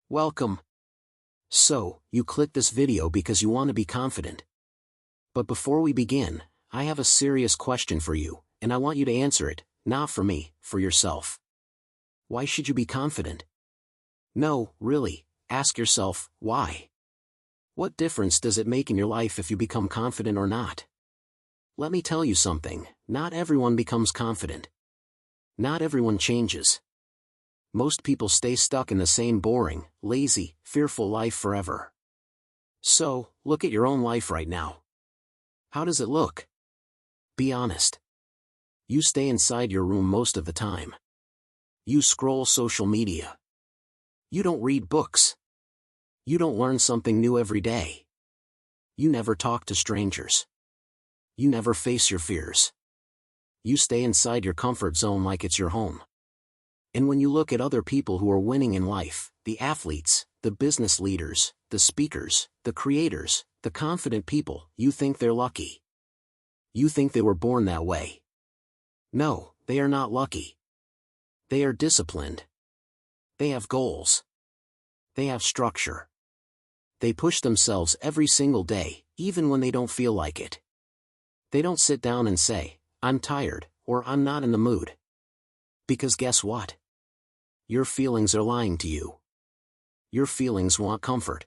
Welcome. So, you clicked this video because you want to be confident. But before we begin, I have a serious question for you, and I want you to answer it, not for me, for yourself. Why should you be confident? No, really, ask yourself, why? What difference does it make in your life if you become confident or not? Let me tell you something, not everyone becomes confident. Not everyone changes. Most people stay stuck in the same boring, lazy, fearful life forever. So, look at your own life right now. How does it look? Be honest. You stay inside your room most of the time. You scroll social media. You don't read books. You don't learn something new every day. You never talk to strangers. You never face your fears. You stay inside your comfort zone like it's your home. And when you look at other people who are winning in life, the athletes, the business leaders, the speakers, the creators, the confident people, you think they're lucky. You think they were born that way. No, they are not lucky. They are disciplined. They have goals. They have structure. They push themselves every single day, even when they don't feel like it. They don't sit down and say, "I'm tired," or "I'm not in the mood." Because guess what? Your feelings are lying to you. Your feelings want comfort.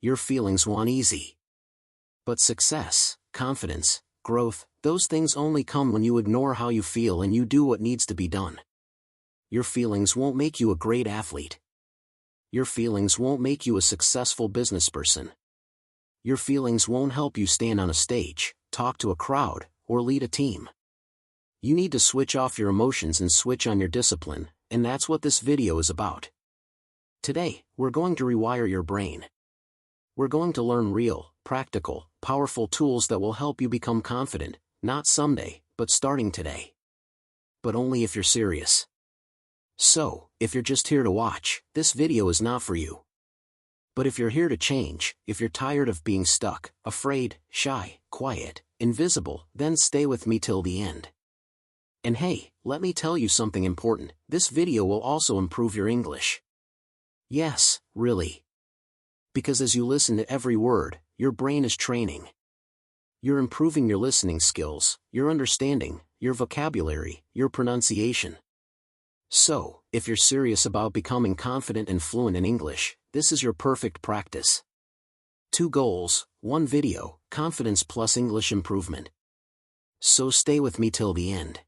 Your feelings want easy. But success, confidence, growth, those things only come when you ignore how you feel and you do what needs to be done. Your feelings won't make you a great athlete. Your feelings won't make you a successful businessperson. Your feelings won't help you stand on a stage, talk to a crowd, or lead a team. You need to switch off your emotions and switch on your discipline, and that's what this video is about. Today, we're going to rewire your brain. We're going to learn real, practical, powerful tools that will help you become confident, not someday, but starting today. But only if you're serious. So, if you're just here to watch, this video is not for you. But if you're here to change, if you're tired of being stuck, afraid, shy, quiet, invisible, then stay with me till the end. And hey, let me tell you something important, this video will also improve your English. Yes, really. Because as you listen to every word, your brain is training. You're improving your listening skills, your understanding, your vocabulary, your pronunciation. So, if you're serious about becoming confident and fluent in English, this is your perfect practice. 2 goals, 1 video, confidence plus English improvement. So stay with me till the end.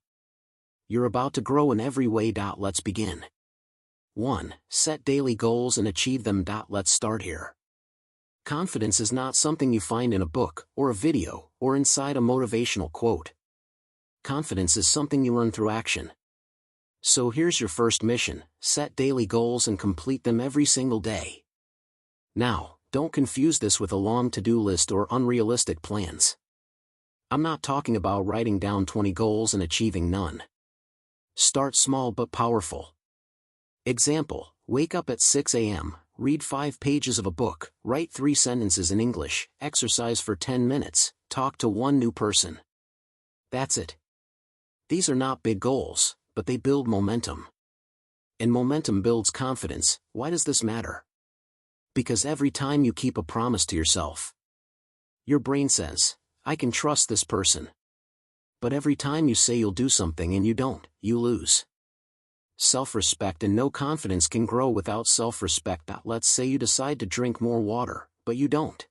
You're about to grow in every way. Let's begin. 1. Set daily goals and achieve them. Let's start here. Confidence is not something you find in a book, or a video, or inside a motivational quote. Confidence is something you learn through action. So here's your first mission, set daily goals and complete them every single day. Now, don't confuse this with a long to-do list or unrealistic plans. I'm not talking about writing down 20 goals and achieving none. Start small but powerful. Example, wake up at 6 a.m., read 5 pages of a book, write 3 sentences in English, exercise for 10 minutes, talk to 1 new person. That's it. These are not big goals, but they build momentum. And momentum builds confidence. Why does this matter? Because every time you keep a promise to yourself, your brain says, "I can trust this person." But every time you say you'll do something and you don't, you lose. Self-respect and no confidence can grow without self-respect. Let's say you decide to drink more water, but you don't.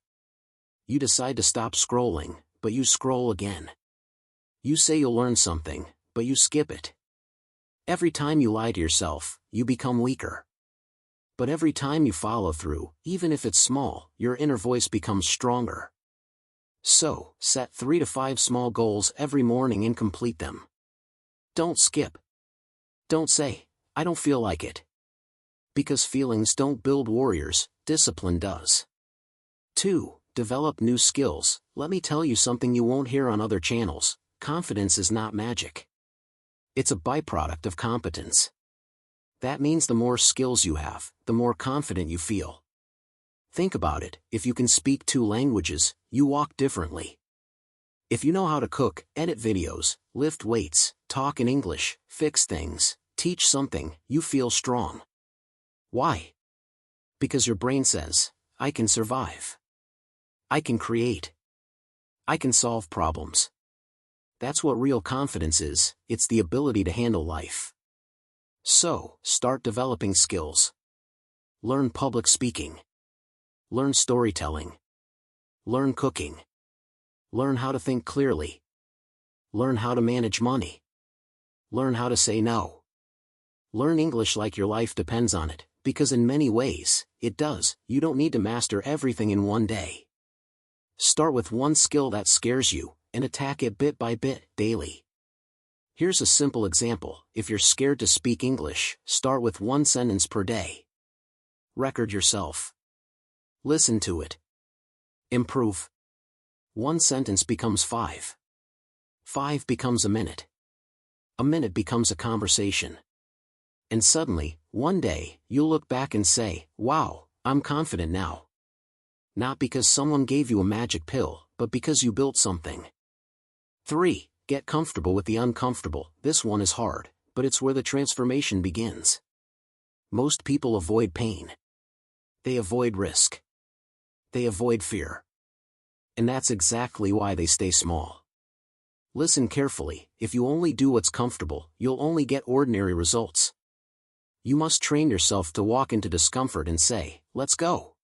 You decide to stop scrolling, but you scroll again. You say you'll learn something, but you skip it. Every time you lie to yourself, you become weaker. But every time you follow through, even if it's small, your inner voice becomes stronger. So, set 3 to 5 small goals every morning and complete them. Don't skip. Don't say, "I don't feel like it." Because feelings don't build warriors, discipline does. 2. Develop new skills. Let me tell you something you won't hear on other channels. Confidence is not magic. It's a byproduct of competence. That means the more skills you have, the more confident you feel. Think about it, if you can speak 2 languages, you walk differently. If you know how to cook, edit videos, lift weights, talk in English, fix things, teach something, you feel strong. Why? Because your brain says, I can survive. I can create. I can solve problems. That's what real confidence is. It's the ability to handle life. So, start developing skills. Learn public speaking. Learn storytelling. Learn cooking. Learn how to think clearly. Learn how to manage money. Learn how to say no. Learn English like your life depends on it, because in many ways, it does. You don't need to master everything in one day. Start with one skill that scares you, and attack it bit by bit, daily. Here's a simple example. If you're scared to speak English, start with one sentence per day. Record yourself. Listen to it. Improve. One sentence becomes 5. 5 becomes a minute. A minute becomes a conversation. And suddenly, one day, you'll look back and say, wow, I'm confident now. Not because someone gave you a magic pill, but because you built something. 3. Get comfortable with the uncomfortable. This one is hard, but it's where the transformation begins. Most people avoid pain. They avoid risk. They avoid fear. And that's exactly why they stay small. Listen carefully. If you only do what's comfortable, you'll only get ordinary results. You must train yourself to walk into discomfort and say, let's go.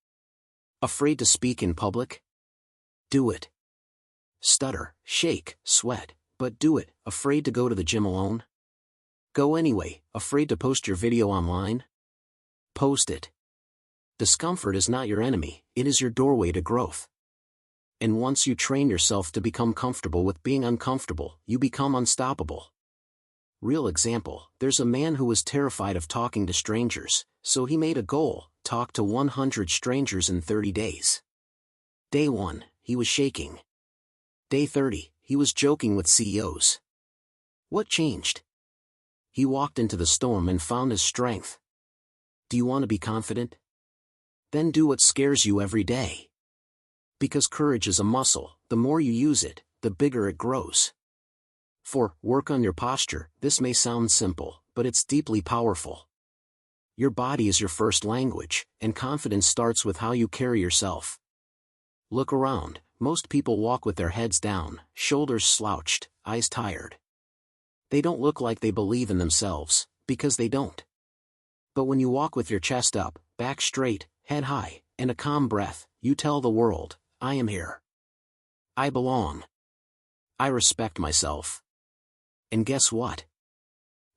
Afraid to speak in public? Do it. Stutter, shake, sweat, but do it. Afraid to go to the gym alone? Go anyway. Afraid to post your video online? Post it. Discomfort is not your enemy, it is your doorway to growth. And once you train yourself to become comfortable with being uncomfortable, you become unstoppable. Real example, there's a man who was terrified of talking to strangers, so he made a goal, talk to 100 strangers in 30 days. Day 1, he was shaking. Day 30, he was joking with CEOs. What changed? He walked into the storm and found his strength. Do you want to be confident? Then do what scares you every day. Because courage is a muscle, the more you use it, the bigger it grows. 4. Work on your posture. This may sound simple, but it's deeply powerful. Your body is your first language, and confidence starts with how you carry yourself. Look around. Most people walk with their heads down, shoulders slouched, eyes tired. They don't look like they believe in themselves, because they don't. But when you walk with your chest up, back straight, head high, and a calm breath, you tell the world, I am here. I belong. I respect myself. And guess what?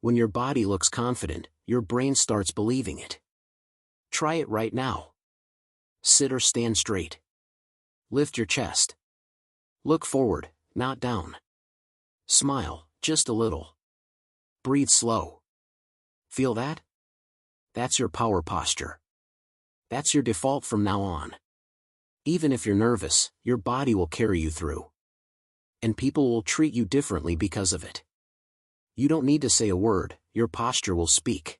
When your body looks confident, your brain starts believing it. Try it right now. Sit or stand straight. Lift your chest. Look forward, not down. Smile, just a little. Breathe slow. Feel that? That's your power posture. That's your default from now on. Even if you're nervous, your body will carry you through. And people will treat you differently because of it. You don't need to say a word, your posture will speak.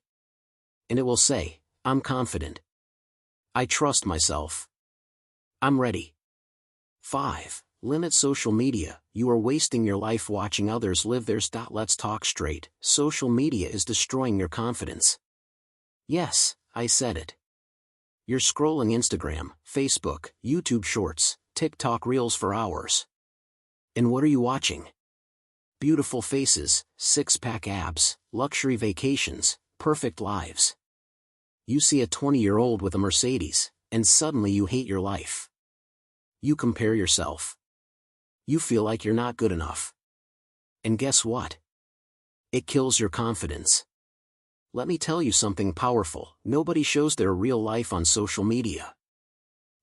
And it will say, I'm confident. I trust myself. I'm ready. 5. Limit social media. You are wasting your life watching others live theirs. Let's talk straight. Social media is destroying your confidence. Yes, I said it. You're scrolling Instagram, Facebook, YouTube Shorts, TikTok Reels for hours. And what are you watching? Beautiful faces, six-pack abs, luxury vacations, perfect lives. You see a 20-year-old with a Mercedes, and suddenly you hate your life. You compare yourself. You feel like you're not good enough. And guess what? It kills your confidence. Let me tell you something powerful. Nobody shows their real life on social media.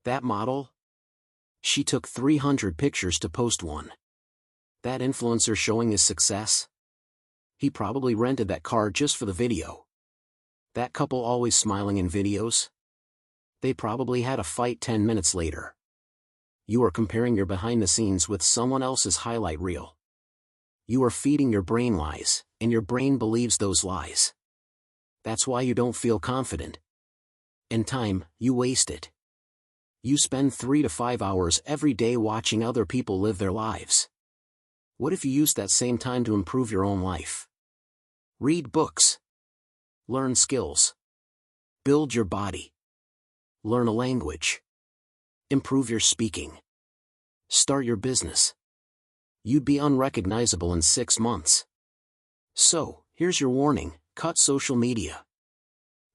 That model? She took 300 pictures to post one. That influencer showing his success? He probably rented that car just for the video. That couple always smiling in videos? They probably had a fight 10 minutes later. You are comparing your behind the scenes with someone else's highlight reel. You are feeding your brain lies, and your brain believes those lies. That's why you don't feel confident. And time, you waste it. You spend 3 to 5 hours every day watching other people live their lives. What if you used that same time to improve your own life? Read books. Learn skills. Build your body. Learn a language. Improve your speaking. Start your business. You'd be unrecognizable in 6 months. So, here's your warning: cut social media.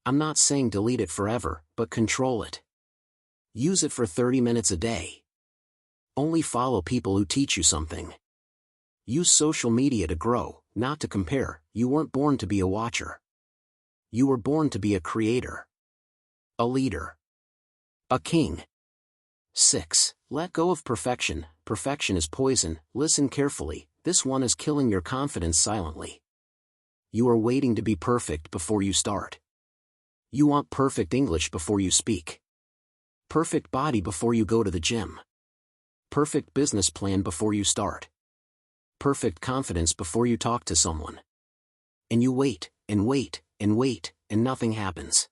I'm not saying delete it forever, but control it. Use it for 30 minutes a day. Only follow people who teach you something. Use social media to grow, not to compare. You weren't born to be a watcher. You were born to be a creator. A leader. A king. 6. Let go of perfection. Perfection is poison. Listen carefully, this one is killing your confidence silently. You are waiting to be perfect before you start. You want perfect English before you speak. Perfect body before you go to the gym. Perfect business plan before you start. Perfect confidence before you talk to someone. And you wait, and wait, and wait, and nothing happens.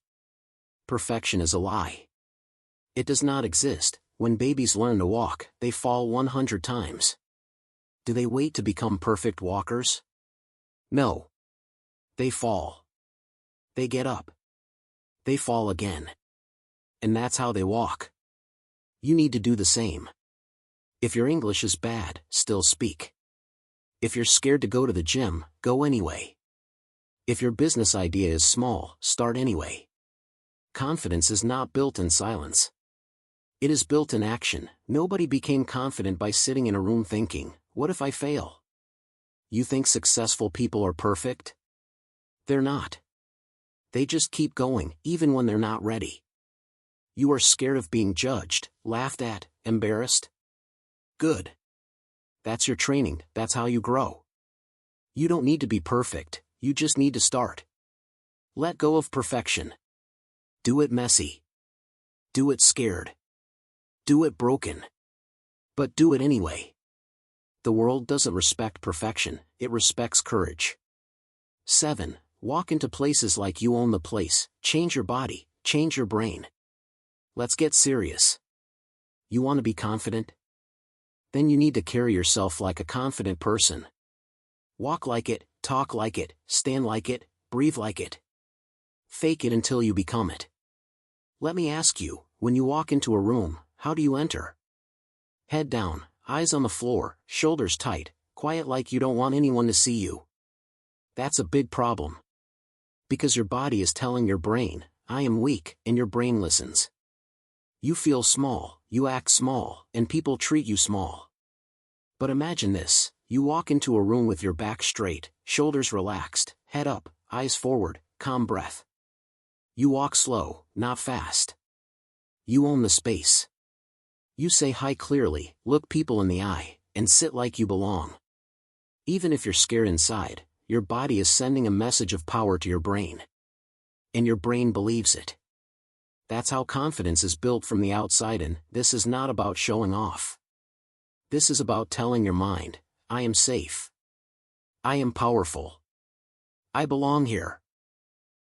Perfection is a lie. It does not exist. When babies learn to walk, they fall 100 times. Do they wait to become perfect walkers? No. They fall. They get up. They fall again. And that's how they walk. You need to do the same. If your English is bad, still speak. If you're scared to go to the gym, go anyway. If your business idea is small, start anyway. Confidence is not built in silence. It is built in action. Nobody became confident by sitting in a room thinking, what if I fail? You think successful people are perfect? They're not. They just keep going, even when they're not ready. You are scared of being judged, laughed at, embarrassed? Good. That's your training, that's how you grow. You don't need to be perfect, you just need to start. Let go of perfection. Do it messy. Do it scared. Do it broken. But do it anyway. The world doesn't respect perfection, it respects courage. 7. Walk into places like you own the place. Change your body, change your brain. Let's get serious. You want to be confident? Then you need to carry yourself like a confident person. Walk like it, talk like it, stand like it, breathe like it. Fake it until you become it. Let me ask you, when you walk into a room, how do you enter? Head down, eyes on the floor, shoulders tight, quiet like you don't want anyone to see you. That's a big problem. Because your body is telling your brain, I am weak, and your brain listens. You feel small, you act small, and people treat you small. But imagine this, you walk into a room with your back straight, shoulders relaxed, head up, eyes forward, calm breath. You walk slow, not fast. You own the space. You say hi clearly, look people in the eye, and sit like you belong. Even if you're scared inside, your body is sending a message of power to your brain. And your brain believes it. That's how confidence is built from the outside in. This is not about showing off. This is about telling your mind, I am safe. I am powerful. I belong here.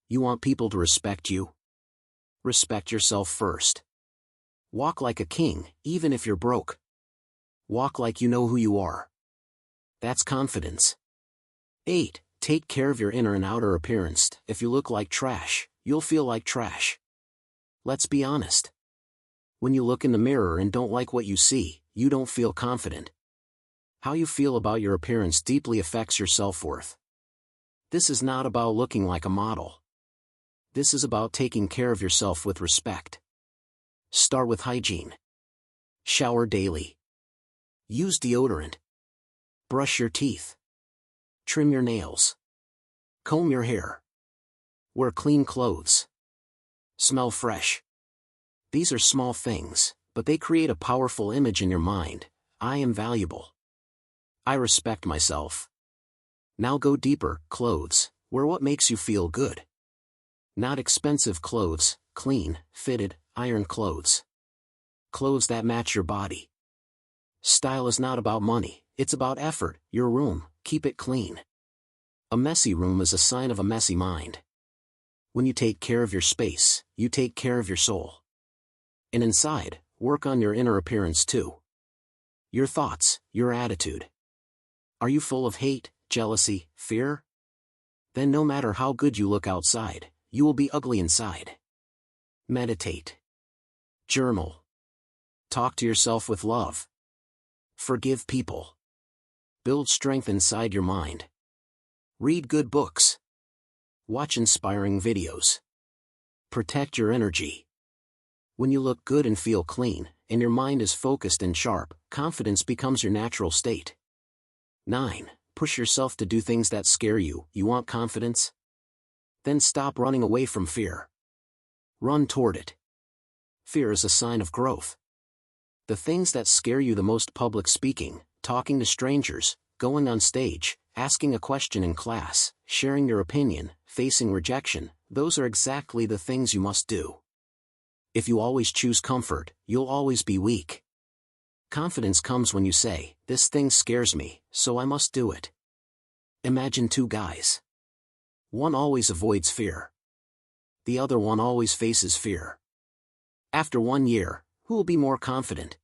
You want people to respect you? Respect yourself first. Walk like a king, even if you're broke. Walk like you know who you are. That's confidence. 8. Take care of your inner and outer appearance. If you look like trash, you'll feel like trash. Let's be honest. When you look in the mirror and don't like what you see, you don't feel confident. How you feel about your appearance deeply affects your self-worth. This is not about looking like a model. This is about taking care of yourself with respect. Start with hygiene. Shower daily. Use deodorant. Brush your teeth. Trim your nails. Comb your hair. Wear clean clothes. Smell fresh. These are small things, but they create a powerful image in your mind. I am valuable. I respect myself. Now go deeper. Clothes. Wear what makes you feel good. Not expensive clothes, clean, fitted, ironed clothes. Clothes that match your body. Style is not about money, it's about effort. Your room, keep it clean. A messy room is a sign of a messy mind. When you take care of your space, you take care of your soul. And inside, work on your inner appearance too. Your thoughts, your attitude. Are you full of hate, jealousy, fear? Then no matter how good you look outside, you will be ugly inside. Meditate. Journal. Talk to yourself with love. Forgive people. Build strength inside your mind. Read good books. Watch inspiring videos. Protect your energy. When you look good and feel clean, and your mind is focused and sharp, confidence becomes your natural state. 9. Push yourself to do things that scare you. You want confidence? Then stop running away from fear. Run toward it. Fear is a sign of growth. The things that scare you the most: public speaking, talking to strangers, going on stage, asking a question in class, sharing your opinion, facing rejection, those are exactly the things you must do. If you always choose comfort, you'll always be weak. Confidence comes when you say, "This thing scares me, so I must do it." Imagine two guys. One always avoids fear. The other one always faces fear. After 1 year, who will be more confident?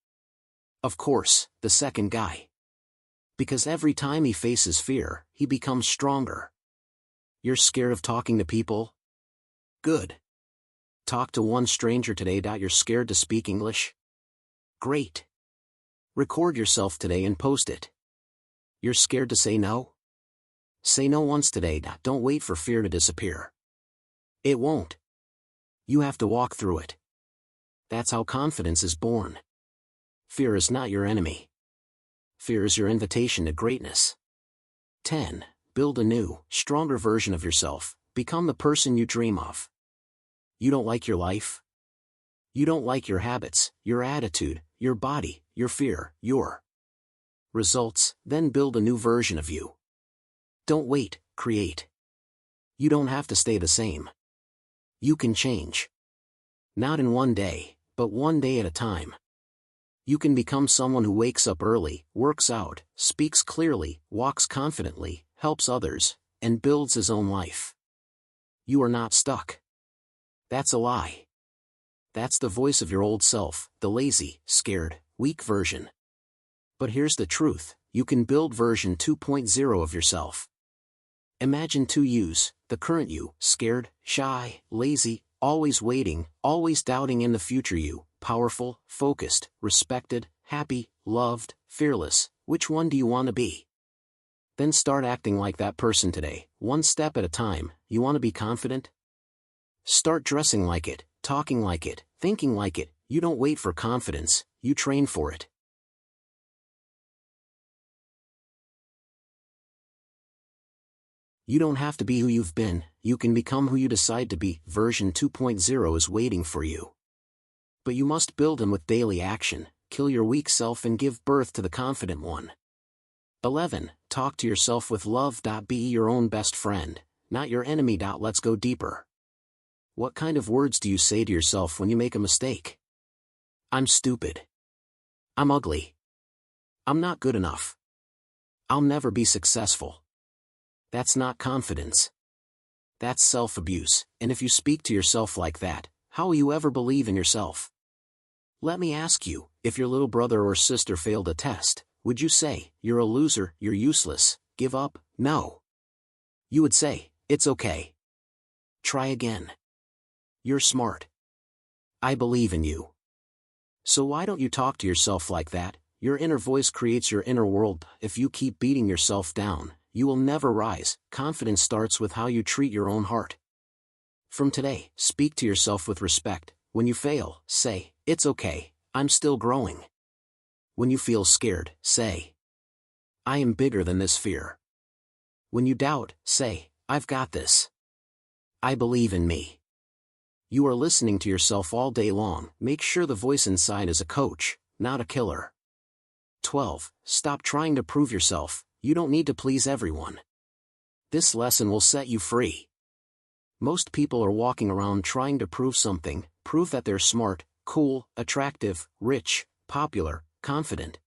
Of course, the second guy. Because every time he faces fear, he becomes stronger. You're scared of talking to people? Good. Talk to one stranger today. You're scared to speak English? Great. Record yourself today and post it. You're scared to say no? Say no once today. Don't wait for fear to disappear. It won't. You have to walk through it. That's how confidence is born. Fear is not your enemy. Fear is your invitation to greatness. 10. Build a new, stronger version of yourself. Become the person you dream of. You don't like your life? You don't like your habits, your attitude, your body, your fear, your results? Then build a new version of you. Don't wait, create. You don't have to stay the same. You can change. Not in one day, but one day at a time. You can become someone who wakes up early, works out, speaks clearly, walks confidently, helps others, and builds his own life. You are not stuck. That's a lie. That's the voice of your old self, the lazy, scared, weak version. But here's the truth: you can build version 2.0 of yourself. Imagine two yous: the current you, scared, shy, lazy, always waiting, always doubting, in the future you, powerful, focused, respected, happy, loved, fearless. Which one do you want to be? Then start acting like that person today, one step at a time. You want to be confident? Start dressing like it, talking like it, thinking like it. You don't wait for confidence, you train for it. You don't have to be who you've been, you can become who you decide to be. Version 2.0 is waiting for you. But you must build him with daily action, kill your weak self and give birth to the confident one. 11. Talk to yourself with love. Be your own best friend, not your enemy. Let's go deeper. What kind of words do you say to yourself when you make a mistake? I'm stupid. I'm ugly. I'm not good enough. I'll never be successful. That's not confidence. That's self-abuse, and if you speak to yourself like that, how will you ever believe in yourself? Let me ask you, if your little brother or sister failed a test, would you say, "You're a loser, you're useless, give up"? No. You would say, "It's okay. Try again. You're smart. I believe in you." So why don't you talk to yourself like that? Your inner voice creates your inner world. If you keep beating yourself down, you will never rise. Confidence starts with how you treat your own heart. From today, speak to yourself with respect. When you fail, say, "It's okay, I'm still growing." When you feel scared, say, "I am bigger than this fear." When you doubt, say, "I've got this. I believe in me." You are listening to yourself all day long. Make sure the voice inside is a coach, not a killer. 12. Stop trying to prove yourself. You don't need to please everyone. This lesson will set you free. Most people are walking around trying to prove something, prove that they're smart, cool, attractive, rich, popular, confident,